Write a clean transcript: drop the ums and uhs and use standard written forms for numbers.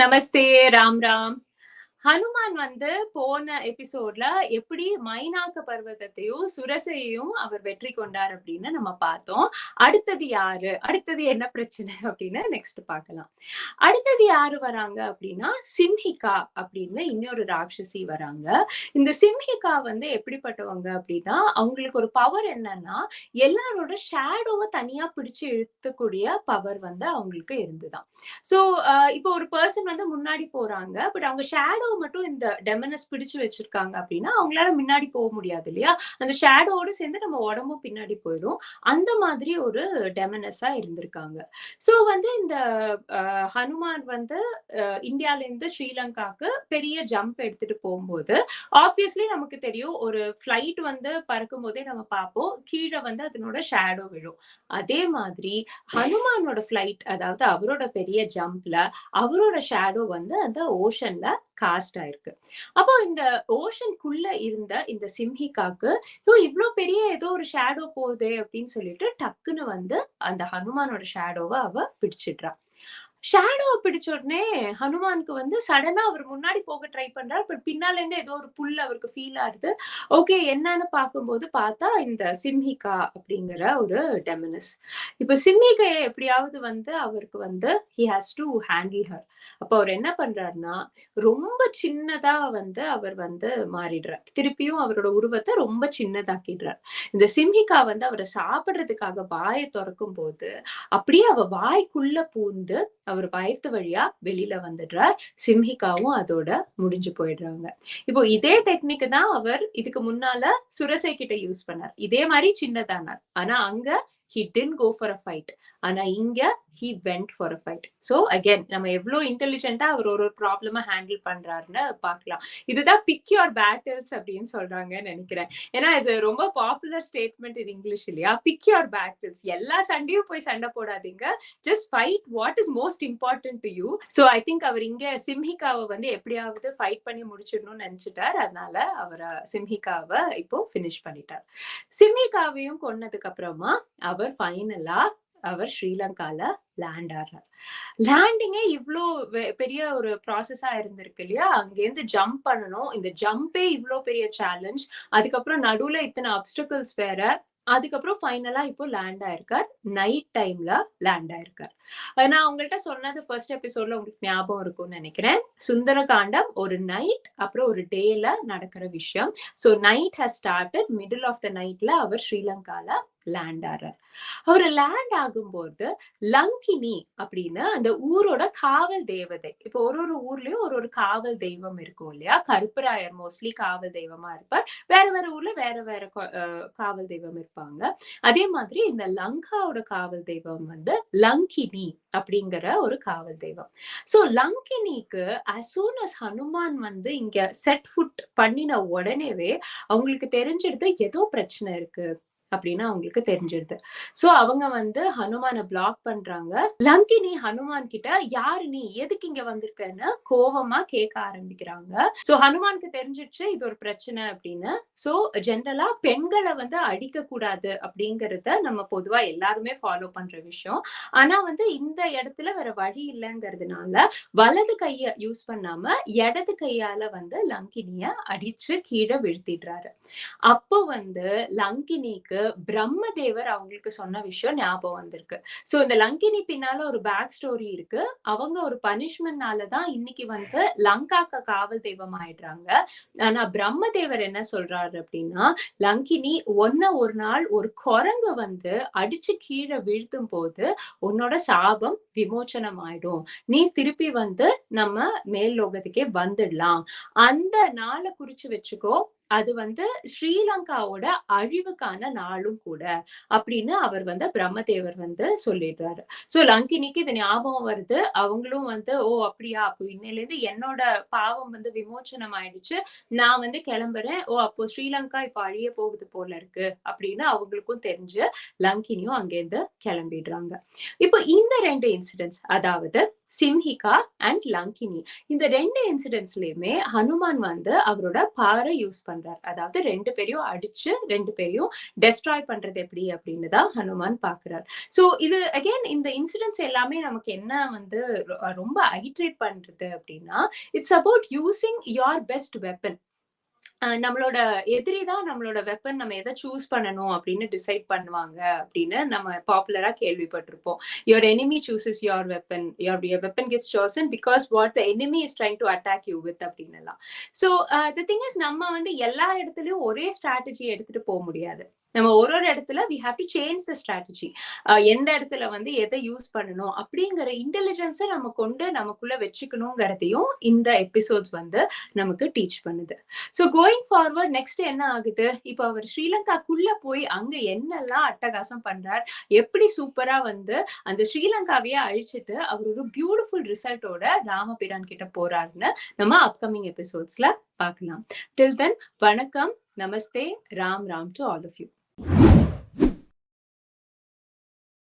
நமஸ்தே, ராம் ராம். ஹனுமான் போன எபிசோட்ல எப்படி மைனாக பர்வதத்தையும் சுரசையையும் அவர் வெற்றி கொண்டார் அப்படின்னு நம்ம பார்த்தோம். அடுத்தது யாரு, அடுத்தது என்ன பிரச்சனை அப்படின்னு நெக்ஸ்ட் பார்க்கலாம். அடுத்தது யாரு வராங்க அப்படின்னா சிம்ஹிகா அப்படின்னு இன்னொரு ராட்சசி வராங்க. இந்த சிம்ஹிகா எப்படிப்பட்டவங்க அப்படின்னா, அவங்களுக்கு ஒரு பவர் என்னன்னா, எல்லாரோட ஷேடோவை தனியா பிடிச்சு இழுத்தக்கூடிய பவர் அவங்களுக்கு இருந்துதான். சோ இப்போ ஒரு பர்சன் முன்னாடி போறாங்க, பட் அவங்க ஷேடோ மட்டும் இந்த டெமனஸ் பிடிச்சு வச்சிருக்காங்க அப்படின்னா அவங்களால முன்னாடி போக முடியாது இல்லையா? அந்த ஷேடோவோட சேர்ந்து நம்ம உடம்பும் பின்னாடி போயிடும். அந்த மாதிரி ஒரு டெமனஸா இருந்திருக்காங்க. சோ இந்த ஹனுமான் இந்தியால இருந்து ஸ்ரீலங்காக்கு பெரிய ஜம்ப் எடுத்துட்டு போகும்போது ஆப்வியஸ்லி நமக்கு தெரியும், ஒரு ஃபிளைட் பறக்கும் போதே நம்ம பார்ப்போம், கீழே அதனோட ஷேடோ விழும். அதே மாதிரி ஹனுமானோட ஃபிளைட், அதாவது அவரோட பெரிய ஜம்ப்ல அவரோட ஷேடோ அந்த ஓஷன்ல காஸ்ட் ஆயிருக்கு. அப்போ இந்த ஓஷனுக்குள்ள இருந்த இந்த சிம்ஹிகாக்கு இவ்ளோ பெரிய ஏதோ ஒரு ஷேடோ போகுதே அப்படின்னு சொல்லிட்டு டக்குன்னு அந்த ஹனுமானோட ஷேடோவை அவ பிடிச்சிடுறா. ஷேடோவை பிடிச்ச உடனே ஹனுமானுக்கு சடனா அவர் முன்னாடி போக ட்ரை பண்றாரு. பட் பின்னால இருந்து ஏதோ ஒரு புல் அவருக்கு ஃபீல் ஆகுது. ஓகே, என்னன்னு பார்க்கும்போது பார்த்தா இந்த சிம்ஹிகா அப்படிங்கிற ஒரு டெமனஸ். இப்ப சிம்ஹிகையை எப்படியாவது அவருக்கு he has to handle her. அப்ப அவர் என்ன பண்றாருன்னா, ரொம்ப சின்னதா அவர் மாறிடுறார். திருப்பியும் அவரோட உருவத்தை ரொம்ப சின்னதாக்கிடுறார். இந்த சிம்ஹிகா அவரை சாப்பிடுறதுக்காக வாயை திறக்கும் போது அப்படியே அவ வாய்க்குள்ள பூந்து அவர் வயிற்று வழியா வெளியில வந்துடுறார். சிம்ஹிகாவும் அதோட முடிஞ்சு போயிடுறாங்க. இப்போ இதே டெக்னிக் தான் அவர் இதுக்கு முன்னால சுரசை கிட்ட யூஸ் பண்ணார். இதே மாதிரி சின்னதானார். ஆனா அங்க he didn't go for a fight. ஆனா இங்க he went for a fight. So again, நம்ம எவ்வளவு இன்டெலிஜென்ட்டா அவர் ஒரு ப்ராப்ளம ஹேண்டில் பண்றாருன்னு பார்க்கலாம். இதுதான் பிக் யுவர் பேட்டில்ஸ் அப்படின்னு சொல்றாங்கன்னு நினைக்கிறேன். ஏன்னா இது ரொம்ப பாப்புலர் ஸ்டேட்மெண்ட் இன் இங்கிலீஷ் இல்லையா? Pick your battles. எல்லா சண்டையும் போய் சண்டை போடாதீங்க, just fight what is most important to you. So I think அவர் இங்க சிம்ஹிகாவை எப்படியாவது ஃபைட் பண்ணி முடிச்சிடணும்னு நினைச்சிட்டார். அதனால அவர் சிம்ஹிகாவை இப்போ பினிஷ் பண்ணிட்டார். சிம்ஹிகாவையும் கொன்னதுக்கு அப்புறமா அவர் ஃபைனலா அவர் ஸ்ரீலங்கால லேண்ட் ஆறார். லேண்டிங்கே இவ்ளோ பெரிய ஒரு ப்ராசஸா இருந்திருக்கு இல்லையா? அங்கேருந்து ஜம்ப் பண்ணணும். இந்த ஜம்பே இவ்ளோ பெரிய சேலஞ்ச். அதுக்கப்புறம் நடுவுல இத்தனை அப்டிகல்ஸ் வேற. அதுக்கப்புறம் ஃபைனலா இப்போ லேண்ட் ஆயிருக்கார். நைட் டைம்ல லேண்ட் ஆயிருக்கார். நான் உங்கள்கிட்ட சொன்னது ஃபர்ஸ்ட் எபிசோட்ல உங்களுக்கு ஞாபகம் இருக்கும்னு நினைக்கிறேன். சுந்தரகாண்டம் ஒரு நைட் அப்புறம் ஒரு டேல நடக்கிற விஷயம். So night has started, middle of the நைட்ல அவர் ஸ்ரீலங்கால லேண்ட் ஆறார். அவர் லேண்ட் ஆகும்போது லங்கினி அப்படின்னு அந்த ஊரோட காவல் தேவதை, இப்போ ஒரு ஊர்லயும் ஒரு காவல் தெய்வம் இருக்கும் இல்லையா? கருப்பராயர் மோஸ்ட்லி காவல் தெய்வமா இருப்பார். வேற வேற ஊர்ல வேற வேற காவல் தெய்வம் இருப்பாங்க. அதே மாதிரி இந்த லங்காவோட காவல் தெய்வம் லங்கினி அப்படிங்கிற ஒரு காவல் தெய்வம். சோ லங்கினிக்கு as soon as ஹனுமான் இங்க செட் ஃபுட் பண்ணின உடனேவே அவங்களுக்கு தெரிஞ்சிடுது ஏதோ பிரச்சனை இருக்கு அப்படின்னு அவங்களுக்கு தெரிஞ்சிருது. சோ அவங்க ஹனுமான பிளாக் பண்றாங்க. லங்கினி ஹனுமான் கிட்ட யாரு நீ, எதுக்கு இங்க வந்திருக்கன்னு கோவமா கேட்க ஆரம்பிக்கிறாங்க. சோ ஹனுமானுக்கு தெரிஞ்சிடுச்சு இது ஒரு பிரச்சனை அப்படின்னு. சோ ஜென்ரலா பெண்களை அடிக்க கூடாது அப்படிங்கறத நம்ம பொதுவா எல்லாருமே ஃபாலோ பண்ற விஷயம். ஆனா இந்த இடத்துல வேற வழி இல்லைங்கிறதுனால வலது கைய யூஸ் பண்ணாம இடது கையால லங்கினிய அடிச்சு கீழே வீழ்த்திடுறாரு. அப்போ லங்கினிக்கு பிரம்மதேவர் அவங்களுக்கு சொன்ன விஷயம் ஞாபகம் வந்திருக்கு. சோ இந்த லங்கினி பின்னால ஒரு பேக் ஸ்டோரி இருக்கு. அவங்க ஒரு பனிஷ்மெண்ட்னாலதான் இன்னைக்கு லங்காக்கு காவல் தெய்வம் ஆயிடுறாங்க. ஆனா பிரம்மதேவர் என்ன சொல்றாரு அப்படின்னா, லங்கினி ஒரு நாள் ஒரு குரங்கு அடிச்சு கீழே வீழ்த்தும் போது உன்னோட சாபம் விமோச்சனம் ஆயிடும், நீ திருப்பி நம்ம மேல் லோகத்துக்கே வந்துடலாம், அந்த நாளை குறிச்சு வச்சுக்கோ, அது ஸ்ரீலங்காவோட அழிவுக்கான நாளும் கூட அப்படின்னு அவர் பிரம்மதேவர் சொல்லிடுறாரு. சோ லங்கினிக்கு இது ஞாபகம் வருது. அவங்களும் ஓ அப்படியா, அப்போ இன்னையில இருந்து என்னோட பாவம் விமோச்சனம் ஆயிடுச்சு, நான் கிளம்புறேன், ஓ அப்போ ஸ்ரீலங்கா இப்ப அழிய போகுது போல இருக்கு அப்படின்னு அவங்களுக்கும் தெரிஞ்சு லங்கினியும் அங்கேருந்து கிளம்பிடுறாங்க. இப்போ இந்த ரெண்டு இன்சிடென்ட்ஸ், அதாவது சிம்ஹிகா அண்ட் லங்கினி. இந்த 2 இன்சிடென்ட்ஸ்லயுமே ஹனுமான் வந்து அவரோட பவரை யூஸ் பண்றார். அதாவது 2 பேரையும் அடிச்சு 2 பேரையும் டெஸ்ட்ராய் பண்றது எப்படி அப்படின்னு தான் ஹனுமான் பாக்குறார். சோ இது அகைன் இந்த இன்சிடென்ட்ஸ் எல்லாமே நமக்கு என்ன வந்து ரொம்ப ஐட்ரேட் பண்றது அப்படின்னா, it's about using your best weapon. நம்மளோட எதிரி தான் நம்மளோட வெப்பன் நம்ம எதை சூஸ் பண்ணணும் அப்படின்னு டிசைட் பண்ணுவாங்க அப்படின்னு நம்ம பாப்புலரா கேள்விப்பட்டிருப்போம். Your enemy சூசஸ் your weapon, your weapon gets chosen because what the enemy is trying to attack you with அப்படின்னு எல்லாம். ஸோ த திங் இஸ் நம்ம வந்து எல்லா இடத்துலயும் ஒரே ஸ்ட்ராட்டஜி எடுத்துட்டு போக முடியாது. நம்ம ஒரு இடத்துல we have to change the strategy. எந்த இடத்துல வந்து எதை யூஸ் பண்ணணும் அப்படிங்கிற இன்டெலிஜென்ஸை நம்ம கொண்டு நமக்குள்ள வச்சுக்கணுங்கிறதையும் இந்த எபிசோட்ஸ் வந்து நமக்கு டீச் பண்ணுது. ஸோ கோயிங் ஃபார்வர்ட் நெக்ஸ்ட் என்ன ஆகுது, இப்போ அவர் ஸ்ரீலங்காக்குள்ள போய் அங்க என்னெல்லாம் அட்டகாசம் பண்றார், எப்படி சூப்பரா வந்து அந்த ஸ்ரீலங்காவையே அழிச்சிட்டு அவர் ஒரு பியூட்டிஃபுல் ரிசல்ட்டோட ராமபிரான் கிட்ட போறாருன்னு நம்ம அப்கமிங் எபிசோட்ஸ்ல பார்க்கலாம். டில் தென், வணக்கம், நமஸ்தே, Ram Ram to all of you.